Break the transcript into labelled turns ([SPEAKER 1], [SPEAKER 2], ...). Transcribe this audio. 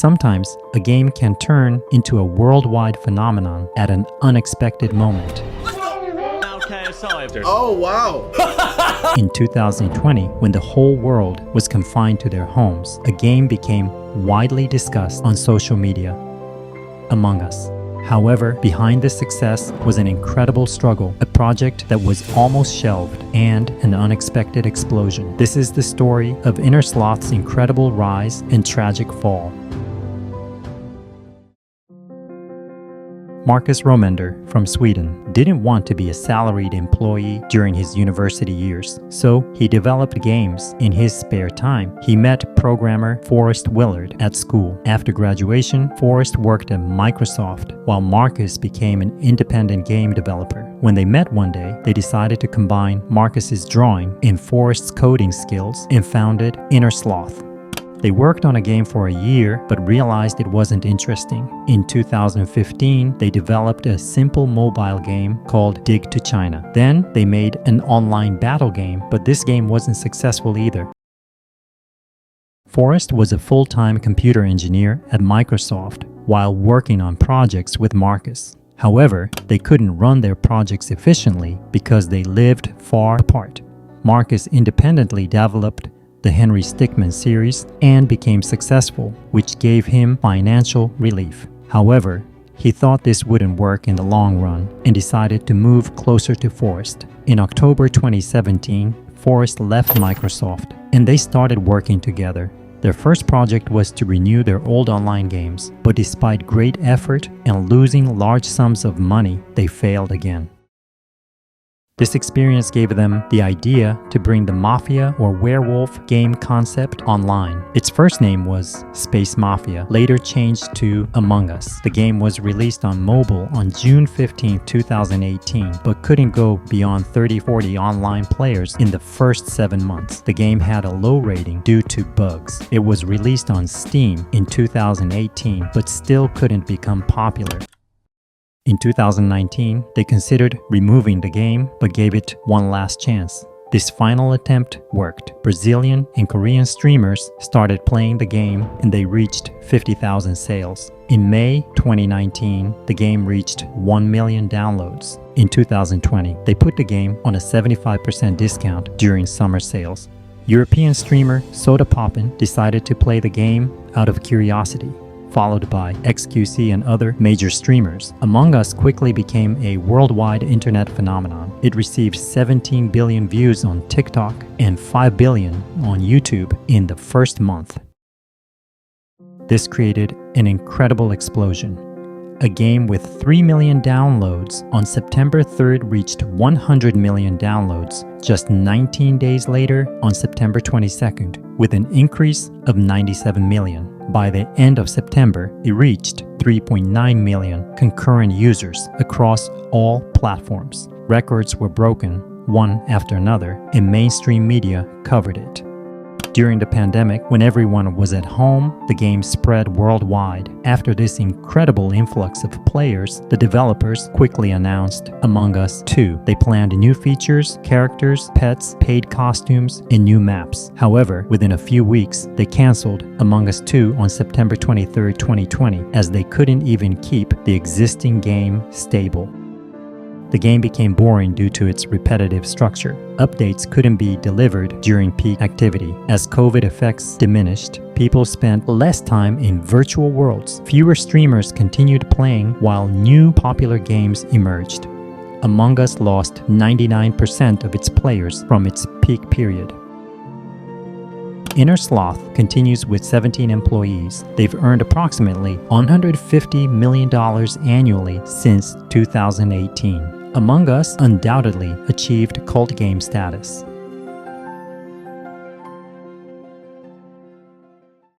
[SPEAKER 1] Sometimes a game can turn into a worldwide phenomenon at an unexpected moment.
[SPEAKER 2] Oh, wow.
[SPEAKER 1] In 2020, when the whole world was confined to their homes, a game became widely discussed on social media, Among Us. However, behind this success was an incredible struggle, a project that was almost shelved, and an unexpected explosion. This is the story of Innersloth's incredible rise and tragic fall. Marcus Romender from Sweden didn't want to be a salaried employee during his university years, so he developed games in his spare time. He met programmer Forrest Willard at school. After graduation, Forrest worked at Microsoft, while Marcus became an independent game developer. When they met one day, they decided to combine Marcus's drawing and Forrest's coding skills and founded Innersloth. They worked on a game for a year, but realized it wasn't interesting. In 2015, they developed a simple mobile game called Dig to China. Then, they made an online battle game, but this game wasn't successful either. Forrest was a full-time computer engineer at Microsoft while working on projects with Marcus. However, they couldn't run their projects efficiently because they lived far apart. Marcus independently developed the Henry Stickmin series and became successful, which gave him financial relief. However, he thought this wouldn't work in the long run and decided to move closer to Forrest. In October 2017, Forrest left Microsoft and they started working together. Their first project was to renew their old online games, but despite great effort and losing large sums of money, they failed again. This experience gave them the idea to bring the Mafia or werewolf game concept online. Its first name was Space Mafia, later changed to Among Us. The game was released on mobile on June 15, 2018, but couldn't go beyond 30-40 online players in the first 7 months. The game had a low rating due to bugs. It was released on Steam in 2018, but still couldn't become popular. In 2019, they considered removing the game but gave it one last chance. This final attempt worked. Brazilian and Korean streamers started playing the game and they reached 50,000 sales. In May 2019, the game reached 1 million downloads. In 2020, they put the game on a 75% discount during summer sales. European streamer Sodapoppin decided to play the game out of curiosity, followed by XQC and other major streamers. Among Us quickly became a worldwide internet phenomenon. It received 17 billion views on TikTok and 5 billion on YouTube in the first month. This created an incredible explosion. A game with 3 million downloads on September 3rd reached 100 million downloads just 19 days later on September 22nd, with an increase of 97 million. By the end of September, it reached 3.9 million concurrent users across all platforms. Records were broken one after another, and mainstream media covered it. During the pandemic, when everyone was at home, the game spread worldwide. After this incredible influx of players, the developers quickly announced Among Us 2. They planned new features, characters, pets, paid costumes, and new maps. However, within a few weeks, they canceled Among Us 2 on September 23, 2020, as they couldn't even keep the existing game stable. The game became boring due to its repetitive structure. Updates couldn't be delivered during peak activity. As COVID effects diminished, people spent less time in virtual worlds. Fewer streamers continued playing while new popular games emerged. Among Us lost 99% of its players from its peak period. Innersloth continues with 17 employees. They've earned approximately $150 million annually since 2018. Among Us undoubtedly achieved cult game status.